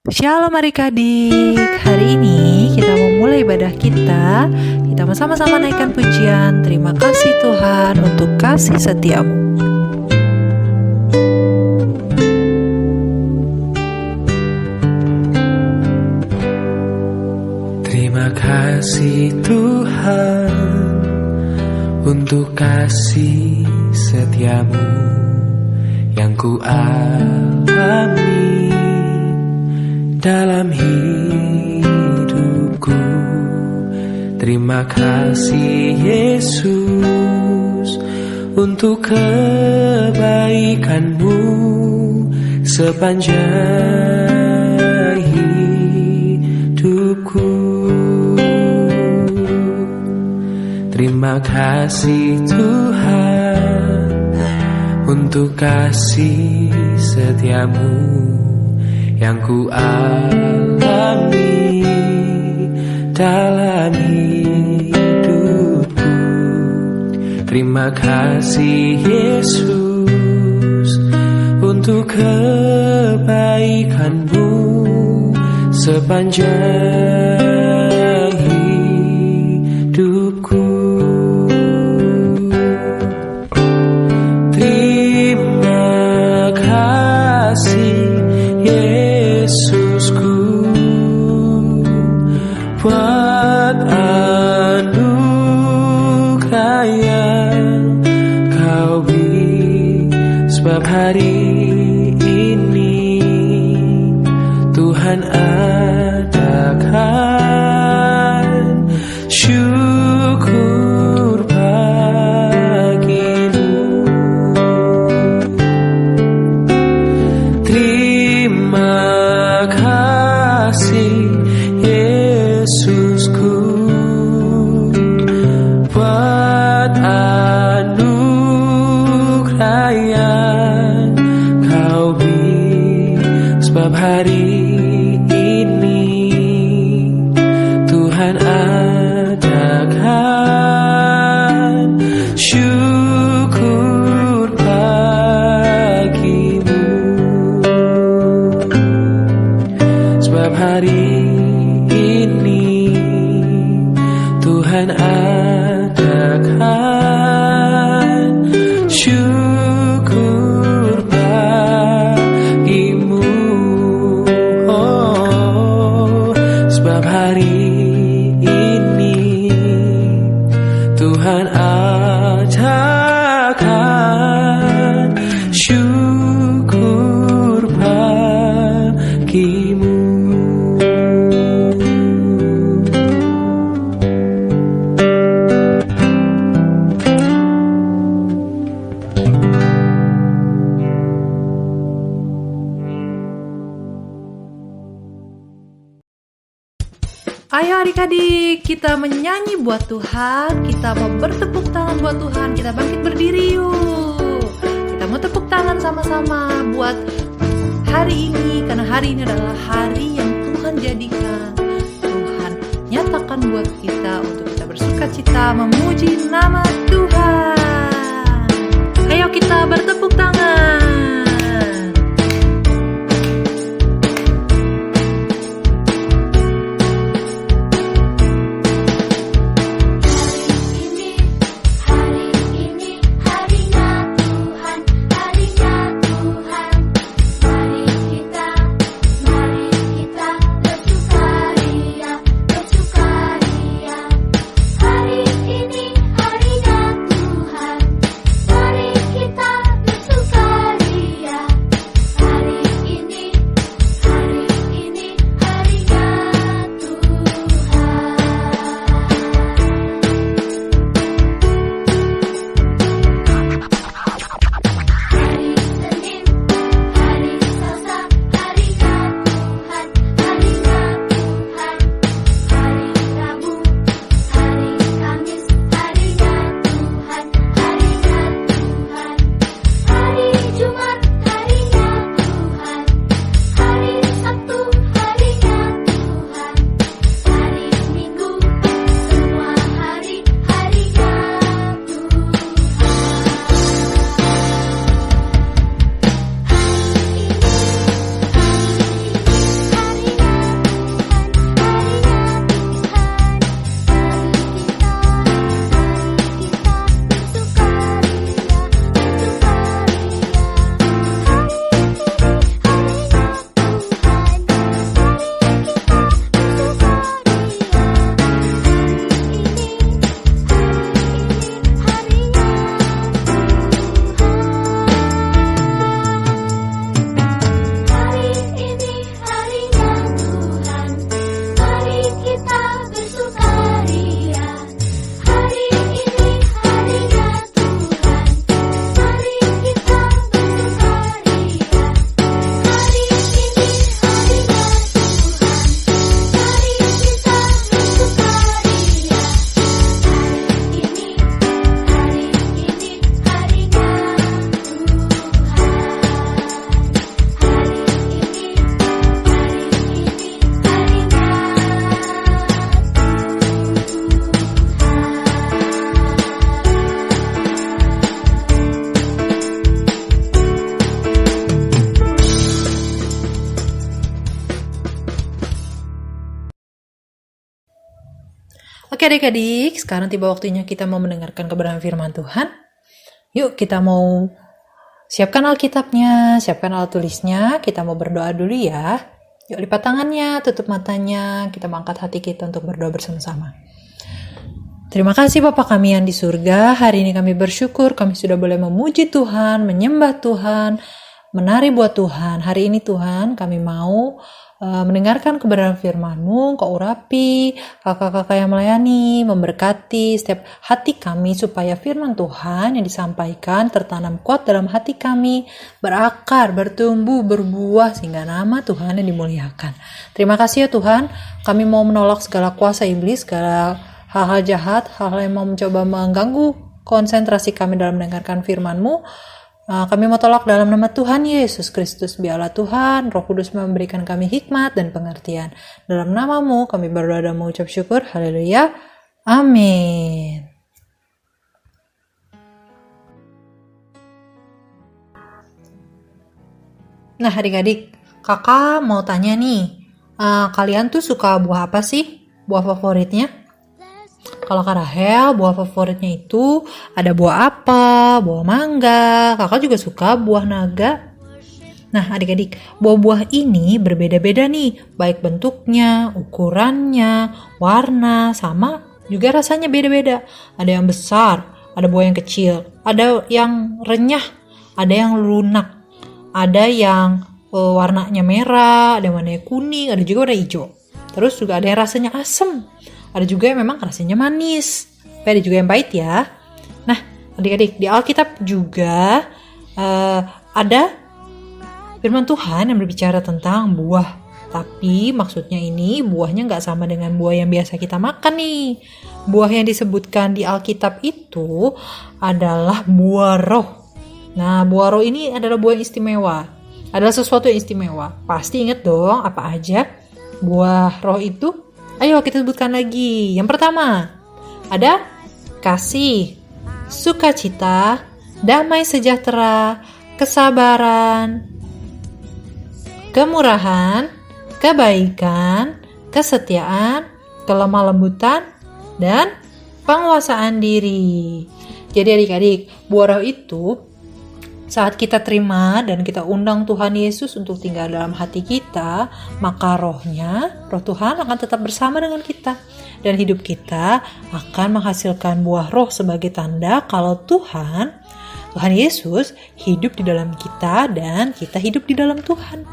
Shalom adik-adik, hari ini kita memulai ibadah kita. Kita mau sama-sama naikkan pujian. Terima kasih Tuhan untuk kasih setiamu. Terima kasih Tuhan untuk kasih setiamu yang ku alami dalam hidupku. Terima kasih Yesus untuk kebaikan-Mu sepanjang hidupku. Terima kasih Tuhan untuk kasih setiamu yang ku alami dalam hidupku. Terima kasih Yesus untuk kebaikan-Mu sepanjang hidupku. Terima kasih Yesusku buat anugerah yang Kau beri, sebab hari ini Tuhan adakan syukur bagimu. Terima kasih Yesusku buat anugerah yang Kau beri, sebab hari ini Tuhan adakan syukur bagimu. Sebab hari ini Tuhan adakan syukur bagimu. Oh, sebab hari ini Tuhan adakan syukur bagimu. Ayo adik-adik, kita menyanyi buat Tuhan. Kita mau bertepuk tangan buat Tuhan. Kita bangkit berdiri yuk. Kita mau tepuk tangan sama-sama buat hari ini, karena hari ini adalah hari yang Tuhan jadikan. Tuhan nyatakan buat kita untuk kita bersuka cita memuji nama Tuhan. Ayo kita bertepuk tangan. Hari ini harinya Tuhan, mari kita bersukaria. Oke adik-adik, sekarang tiba waktunya kita mau mendengarkan kebenaran firman Tuhan. Yuk kita mau siapkan Alkitabnya, siapkan alat tulisnya, kita mau berdoa dulu ya. Yuk lipat tangannya, tutup matanya, kita mau angkat hati kita untuk berdoa bersama-sama. Terima kasih Bapa kami yang di surga, hari ini kami bersyukur kami sudah boleh memuji Tuhan, menyembah Tuhan, menari buat Tuhan. Hari ini Tuhan kami mau mendengarkan kebenaran firman-Mu, Kau urapi kakak-kakak yang melayani, memberkati setiap hati kami supaya firman Tuhan yang disampaikan tertanam kuat dalam hati kami, berakar, bertumbuh, berbuah sehingga nama Tuhan yang dimuliakan. Terima kasih ya Tuhan, kami mau menolak segala kuasa iblis, segala hal-hal jahat, hal-hal yang mau mencoba mengganggu konsentrasi kami dalam mendengarkan firman-Mu. Kami mau tolak dalam nama Tuhan Yesus Kristus. Biarlah Tuhan, Roh Kudus memberikan kami hikmat dan pengertian. Dalam nama-Mu kami berdoa dan mengucap syukur. Haleluya. Amin. Nah adik-adik, kakak mau tanya nih, kalian tuh suka buah apa sih? Buah favoritnya? Kalau Kak Rahel, buah favoritnya itu ada buah apa, buah mangga, kakak juga suka buah naga. Nah adik-adik, buah-buah ini berbeda-beda nih, baik bentuknya, ukurannya, warna, sama juga rasanya beda-beda. Ada yang besar, ada buah yang kecil, ada yang renyah, ada yang lunak, ada yang warnanya merah, ada yang warnanya kuning, ada juga warna hijau. Terus juga ada yang rasanya asam. Ada juga yang memang rasanya manis, tapi ada juga yang pahit ya. Nah, adik-adik, di Alkitab juga ada firman Tuhan yang berbicara tentang buah. Tapi maksudnya ini buahnya nggak sama dengan buah yang biasa kita makan nih. Buah yang disebutkan di Alkitab itu adalah buah roh. Nah, buah roh ini adalah buah yang istimewa. Adalah sesuatu yang istimewa. Pasti ingat dong apa aja buah roh itu. Ayo kita sebutkan lagi. Yang pertama, ada kasih, sukacita, damai sejahtera, kesabaran, kemurahan, kebaikan, kesetiaan, kelemah lembutan, dan penguasaan diri. Jadi adik-adik, buah roh itu saat kita terima dan kita undang Tuhan Yesus untuk tinggal dalam hati kita, maka roh Tuhan akan tetap bersama dengan kita. Dan hidup kita akan menghasilkan buah roh sebagai tanda kalau Tuhan Yesus hidup di dalam kita dan kita hidup di dalam Tuhan.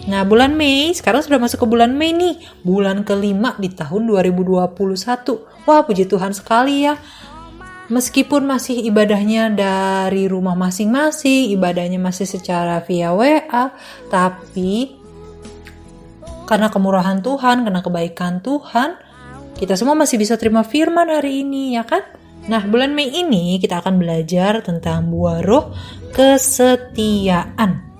Nah bulan Mei, sekarang sudah masuk ke bulan Mei nih, bulan kelima di tahun 2021. Wah puji Tuhan sekali ya. Meskipun masih ibadahnya dari rumah masing-masing, ibadahnya masih secara via WA, tapi karena kemurahan Tuhan, karena kebaikan Tuhan, kita semua masih bisa terima firman hari ini, ya kan? Nah, bulan Mei ini kita akan belajar tentang buah roh kesetiaan.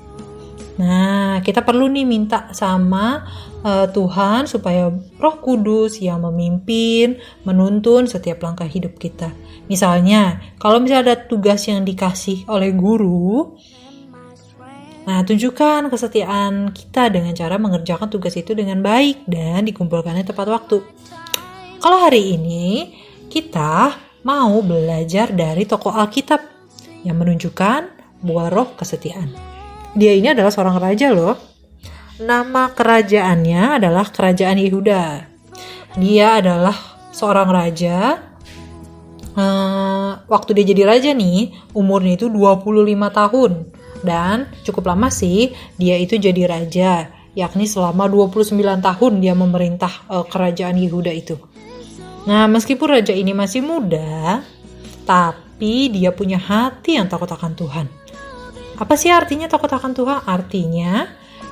Nah, kita perlu nih minta sama Tuhan supaya Roh Kudus yang memimpin, menuntun setiap langkah hidup kita. Misalnya, kalau misalnya ada tugas yang dikasih oleh guru, nah tunjukkan kesetiaan kita dengan cara mengerjakan tugas itu dengan baik dan dikumpulkannya tepat waktu. Kalau hari ini kita mau belajar dari tokoh Alkitab yang menunjukkan buah roh kesetiaan. Dia ini adalah seorang raja loh. Nama kerajaannya adalah Kerajaan Yehuda. Dia adalah seorang raja. Waktu dia jadi raja nih, umurnya itu 25 tahun. Dan cukup lama sih dia itu jadi raja. Yakni selama 29 tahun dia memerintah Kerajaan Yehuda itu. Nah, meskipun raja ini masih muda, tapi dia punya hati yang takut akan Tuhan. Apa sih artinya takut akan Tuhan? Artinya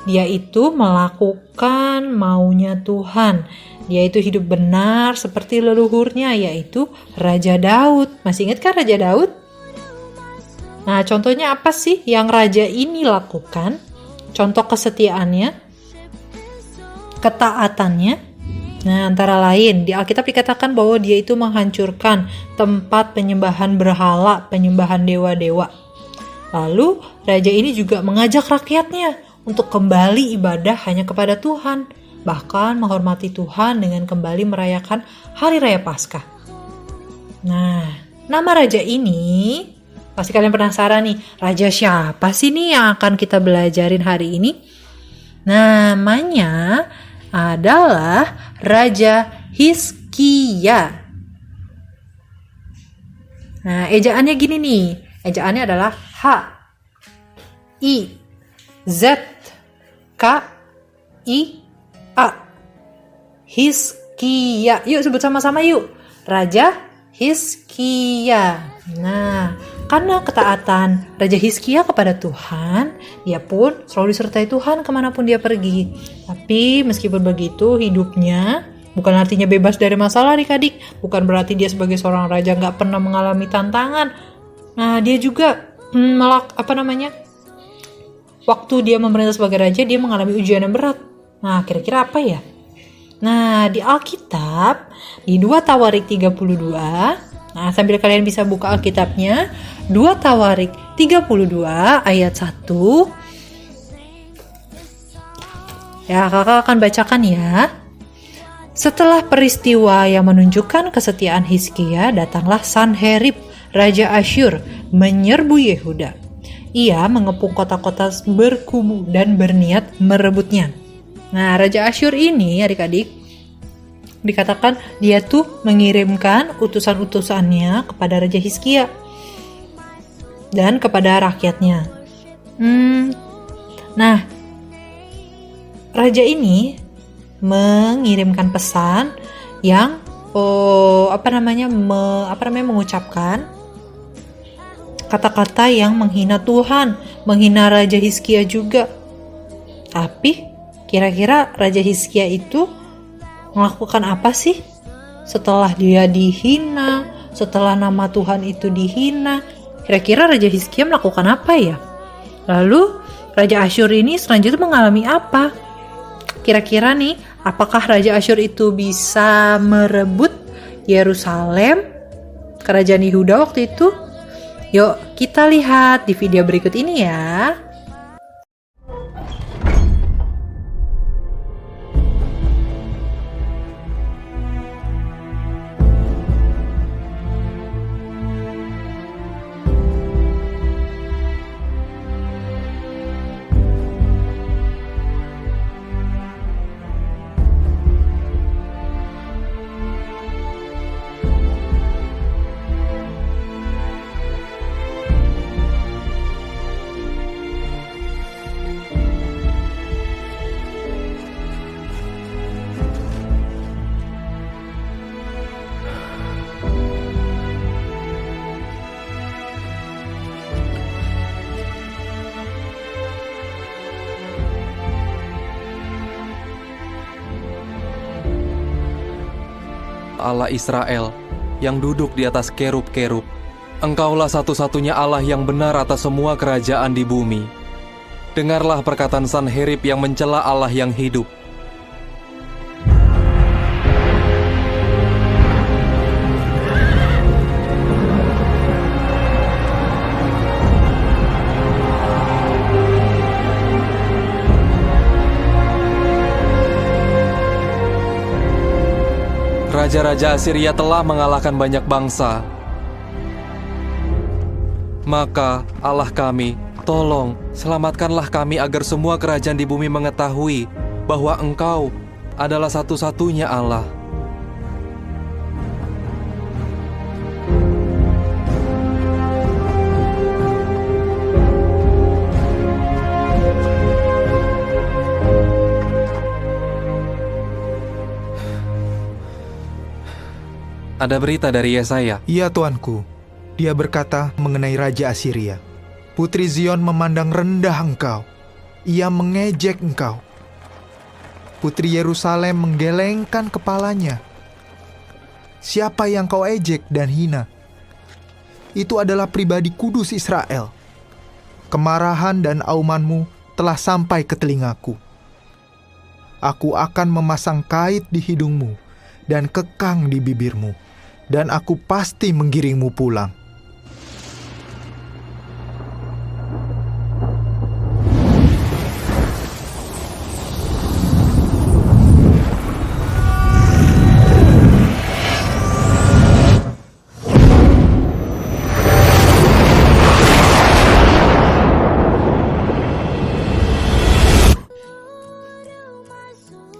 dia itu melakukan maunya Tuhan. Dia itu hidup benar seperti leluhurnya, yaitu Raja Daud. Masih ingat kan Raja Daud? Nah, contohnya apa sih yang raja ini lakukan? Contoh kesetiaannya, ketaatannya. Nah, antara lain di Alkitab dikatakan bahwa dia itu menghancurkan tempat penyembahan berhala, penyembahan dewa-dewa. Lalu, raja ini juga mengajak rakyatnya untuk kembali ibadah hanya kepada Tuhan. bahkan menghormati Tuhan dengan kembali merayakan Hari Raya Paskah. Nah, nama raja ini, pasti kalian penasaran nih, raja siapa sih nih yang akan kita belajarin hari ini? Namanya adalah Raja Hizkia. Nah, ejaannya gini nih. Ejaannya adalah Hizkia. Hizkia. Yuk sebut sama-sama yuk. Raja Hizkia. Nah, karena ketaatan Raja Hizkia kepada Tuhan, dia pun selalu disertai Tuhan kemanapun dia pergi. Tapi meskipun begitu, hidupnya bukan artinya bebas dari masalah adik-adik. Bukan berarti dia sebagai seorang raja gak pernah mengalami tantangan. Nah, dia juga waktu dia memerintah sebagai raja, dia mengalami ujian yang berat. Nah, kira-kira apa ya? Nah, di Alkitab, di 2 Tawarik 32, nah, sambil kalian bisa buka Alkitabnya, 2 Tawarik 32 ayat 1. Ya, kakak akan bacakan ya. Setelah peristiwa yang menunjukkan kesetiaan Hizkia, datanglah Sanherib, Raja Asyur, menyerbu Yehuda. Ia mengepung kota-kota berkubu dan berniat merebutnya. Nah, Raja Asyur ini, adik-adik, dikatakan dia tuh mengirimkan utusan-utusannya kepada Raja Hizkia dan kepada rakyatnya. Nah, raja ini mengirimkan pesan yang mengucapkan kata-kata yang menghina Tuhan, menghina Raja Hizkia juga. Tapi kira-kira Raja Hizkia itu melakukan apa sih setelah dia dihina, setelah nama Tuhan itu dihina? Kira-kira Raja Hizkia melakukan apa ya? Lalu Raja Asyur ini selanjutnya mengalami apa? Kira-kira nih, apakah Raja Asyur itu bisa merebut Yerusalem, kerajaan Yehuda waktu itu? Yuk kita lihat di video berikut ini ya. Allah Israel yang duduk di atas kerub-kerub. Engkaulah satu-satunya Allah yang benar atas semua kerajaan di bumi. Dengarlah perkataan Sanherib yang mencela Allah yang hidup. Raja-raja Assyria telah mengalahkan banyak bangsa. Maka Allah kami, tolong selamatkanlah kami agar semua kerajaan di bumi mengetahui bahwa Engkau adalah satu-satunya Allah. Ada berita dari Yesaya. Iya tuanku, dia berkata mengenai Raja Assyria. Putri Zion memandang rendah engkau, ia mengejek engkau. Putri Yerusalem menggelengkan kepalanya. Siapa yang kau ejek dan hina? Itu adalah pribadi kudus Israel. Kemarahan dan aumanmu telah sampai ke telingaku. Aku akan memasang kait di hidungmu dan kekang di bibirmu, dan aku pasti menggiringmu pulang.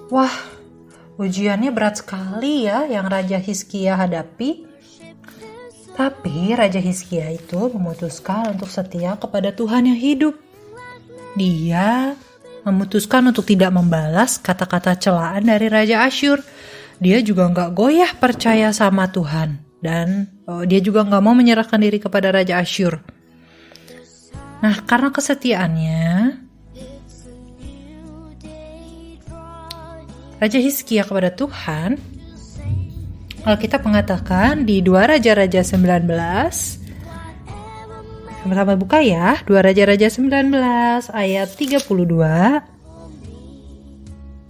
Wah, ujiannya berat sekali ya yang Raja Hizkia hadapi. Tapi Raja Hizkia itu memutuskan untuk setia kepada Tuhan yang hidup. Dia memutuskan untuk tidak membalas kata-kata celaan dari Raja Asyur. Dia juga nggak goyah percaya sama Tuhan. Dan dia juga nggak mau menyerahkan diri kepada Raja Asyur. Nah, karena kesetiaannya, Raja Hizkia kepada Tuhan, Alkitab mengatakan di 2 Raja-Raja 19, sama-sama buka ya, 2 Raja-Raja 19 ayat 32.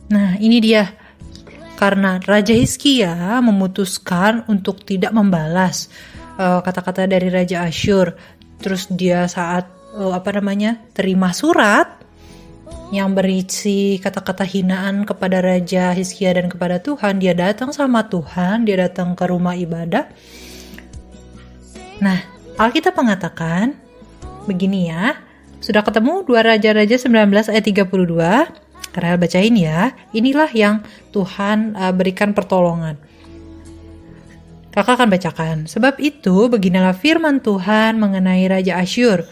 Nah, ini dia. Karena Raja Hizkia memutuskan untuk tidak membalas kata-kata dari Raja Asyur. Terus dia saat terima surat yang berisi kata-kata hinaan kepada Raja Hizkia dan kepada Tuhan, dia datang sama Tuhan, dia datang ke rumah ibadah. Nah, Alkitab mengatakan begini ya, sudah ketemu 2 Raja-Raja 19 ayat 32, karena bacain ya, inilah yang Tuhan berikan pertolongan. Kakak akan bacakan. Sebab itu beginilah firman Tuhan mengenai Raja Asyur.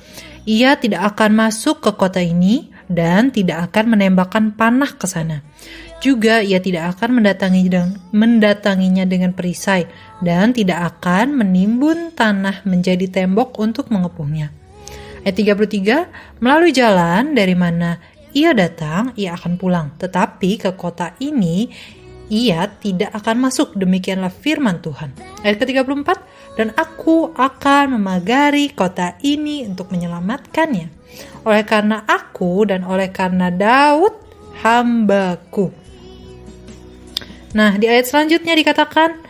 Ia tidak akan masuk ke kota ini dan tidak akan menembakkan panah ke sana. Juga ia tidak akan mendatanginya dengan perisai dan tidak akan menimbun tanah menjadi tembok untuk mengepungnya. Ayat 33, melalui jalan dari mana ia datang, ia akan pulang. Tetapi ke kota ini ia tidak akan masuk. Demikianlah firman Tuhan. Ayat ke-34, dan aku akan memagari kota ini untuk menyelamatkannya. Oleh karena aku dan oleh karena Daud hambaku. Nah, di ayat selanjutnya dikatakan,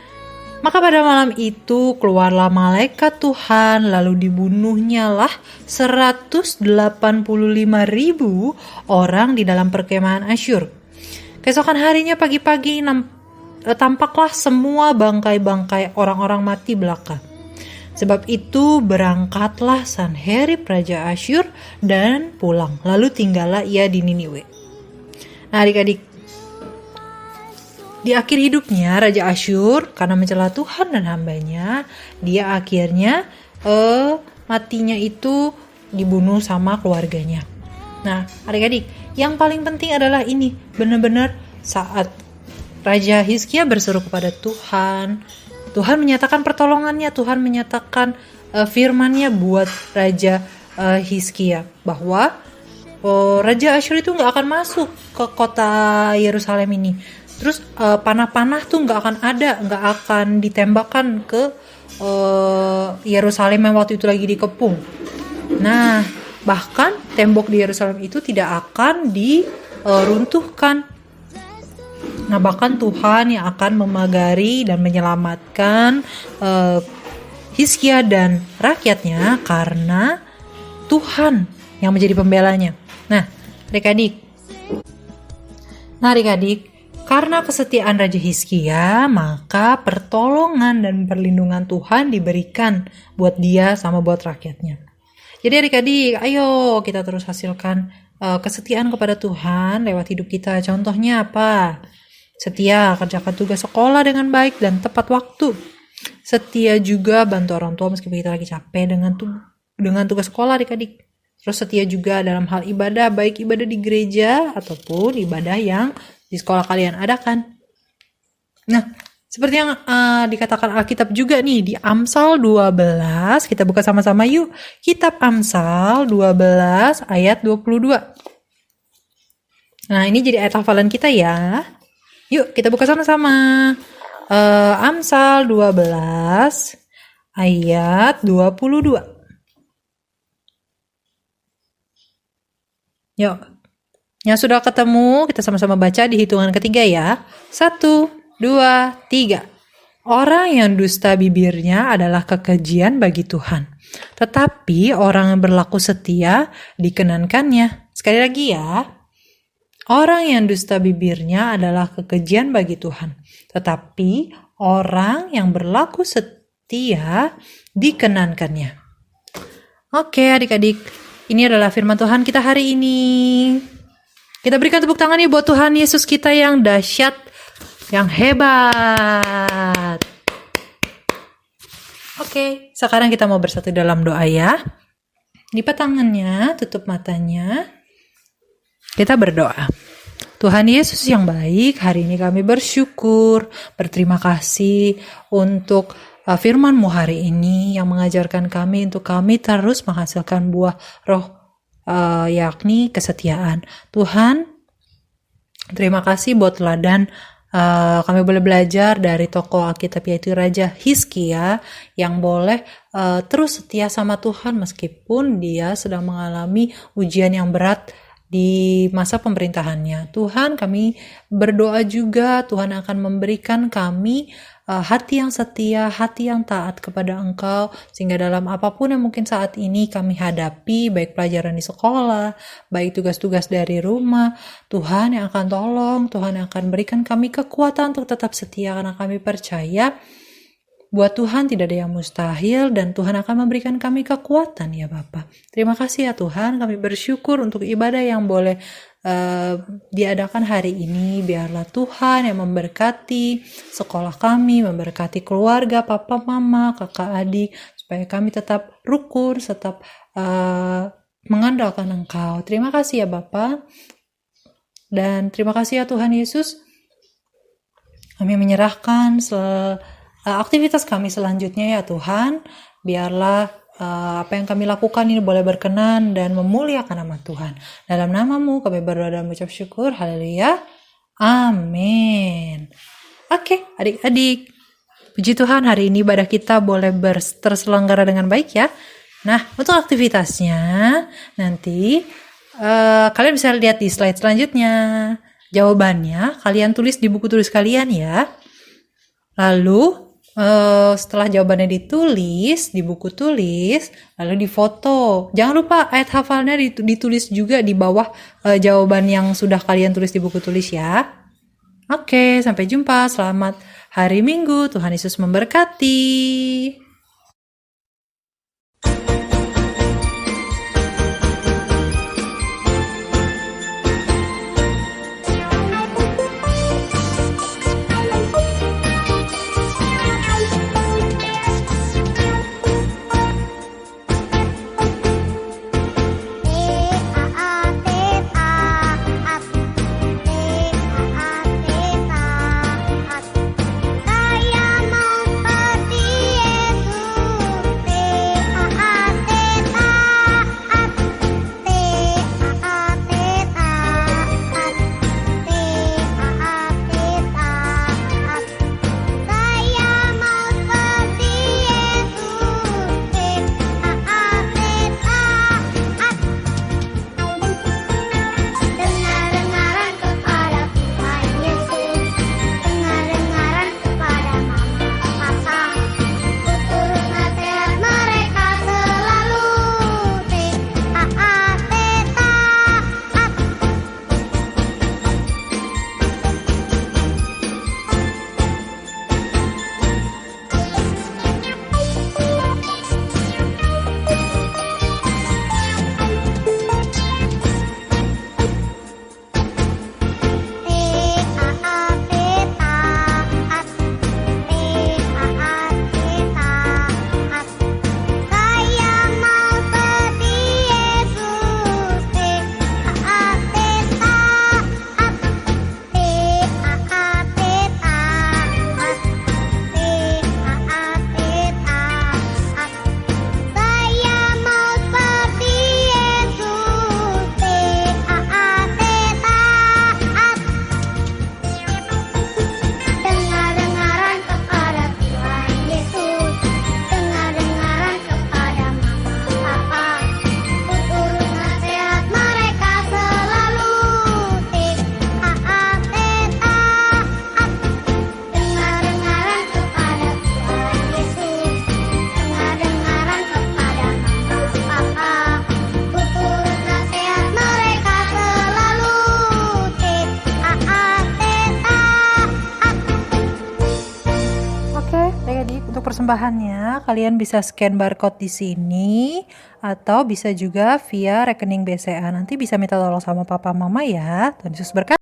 maka pada malam itu keluarlah malaikat Tuhan, lalu dibunuhnya lah 185.000 orang di dalam perkemahan Asyur. Keesokan harinya pagi-pagi tampaklah semua bangkai-bangkai orang-orang mati belaka. Sebab itu berangkatlah Sanherib Raja Asyur dan pulang. Lalu tinggallah ia di Niniwe. Nah adik-adik, di akhir hidupnya Raja Asyur karena mencela Tuhan dan hambanya, dia akhirnya matinya itu dibunuh sama keluarganya. Nah adik-adik, yang paling penting adalah ini, benar-benar saat Raja Hizkia berseru kepada Tuhan, Tuhan menyatakan pertolongannya, Tuhan menyatakan firman-Nya buat Raja Hizkia bahwa Raja Asyur itu nggak akan masuk ke kota Yerusalem ini. Terus panah-panah tuh nggak akan ada, nggak akan ditembakkan ke Yerusalem yang waktu itu lagi dikepung. Nah, bahkan tembok di Yerusalem itu tidak akan diruntuhkan. Nah, bahkan Tuhan yang akan memagari dan menyelamatkan Hizkia dan rakyatnya karena Tuhan yang menjadi pembelanya. Nah, adik-adik, karena kesetiaan Raja Hizkia, maka pertolongan dan perlindungan Tuhan diberikan buat dia sama buat rakyatnya. Jadi adik-adik, ayo kita terus hasilkan kesetiaan kepada Tuhan lewat hidup kita. Contohnya apa? Setia kerjakan tugas sekolah dengan baik dan tepat waktu. Setia juga bantu orang tua meskipun kita lagi capek dengan tugas sekolah adik-adik. Terus setia juga dalam hal ibadah, baik ibadah di gereja ataupun ibadah yang di sekolah kalian adakan. Nah, seperti yang dikatakan Alkitab juga nih di Amsal 12, kita buka sama-sama yuk. Kitab Amsal 12 ayat 22. Nah, ini jadi ayat hafalan kita ya. Yuk kita buka sama-sama. Amsal 12 ayat 22. Yuk. Yang sudah ketemu, kita sama-sama baca di hitungan ketiga ya. 1, 2, 3. Orang yang dusta bibirnya adalah kekejian bagi Tuhan. Tetapi orang yang berlaku setia dikenankannya. Sekali lagi ya. Orang yang dusta bibirnya adalah kekejian bagi Tuhan. Tetapi orang yang berlaku setia dikenankannya. Oke adik-adik, ini adalah firman Tuhan kita hari ini. Kita berikan tepuk tangan nih buat Tuhan Yesus kita yang dahsyat, yang hebat. Oke, sekarang kita mau bersatu dalam doa ya. Lipat tangannya, tutup matanya. Kita berdoa. Tuhan Yesus yang baik, hari ini kami bersyukur, berterima kasih untuk firman-Mu hari ini yang mengajarkan kami untuk kami terus menghasilkan buah roh, yakni kesetiaan. Tuhan, terima kasih buat teladan kami boleh belajar dari tokoh Alkitab yaitu Raja Hizkia yang boleh terus setia sama Tuhan meskipun dia sedang mengalami ujian yang berat di masa pemerintahannya. Tuhan, kami berdoa juga Tuhan akan memberikan kami hati yang setia, hati yang taat kepada Engkau, sehingga dalam apapun yang mungkin saat ini kami hadapi, baik pelajaran di sekolah, baik tugas-tugas dari rumah, Tuhan yang akan tolong, Tuhan yang akan berikan kami kekuatan untuk tetap setia, karena kami percaya buat Tuhan tidak ada yang mustahil dan Tuhan akan memberikan kami kekuatan ya Bapa. Terima kasih ya Tuhan, kami bersyukur untuk ibadah yang boleh diadakan hari ini. Biarlah Tuhan yang memberkati sekolah kami, memberkati keluarga, papa, mama, kakak, adik, supaya kami tetap rukun, tetap mengandalkan Engkau. Terima kasih ya Bapa. Dan terima kasih ya Tuhan Yesus. Kami menyerahkan aktivitas kami selanjutnya ya Tuhan. Biarlah apa yang kami lakukan ini boleh berkenan dan memuliakan nama Tuhan. Dalam nama-Mu kami berdoa dan mengucap syukur. Haleluya. Amin. Oke, adik-adik. Puji Tuhan, hari ini ibadah kita boleh terselenggara dengan baik ya. Nah, untuk aktivitasnya nanti kalian bisa lihat di slide selanjutnya. Jawabannya kalian tulis di buku tulis kalian ya. Lalu setelah jawabannya ditulis di buku tulis, lalu difoto. Jangan lupa ayat hafalnya ditulis juga di bawah jawaban yang sudah kalian tulis di buku tulis ya. Oke, sampai jumpa. Selamat hari Minggu. Tuhan Yesus memberkati. Saya mau pergi persembahannya, kalian bisa scan barcode di sini atau bisa juga via rekening BCA. Nanti bisa minta tolong sama papa mama ya. Tuhan Yesus berkati.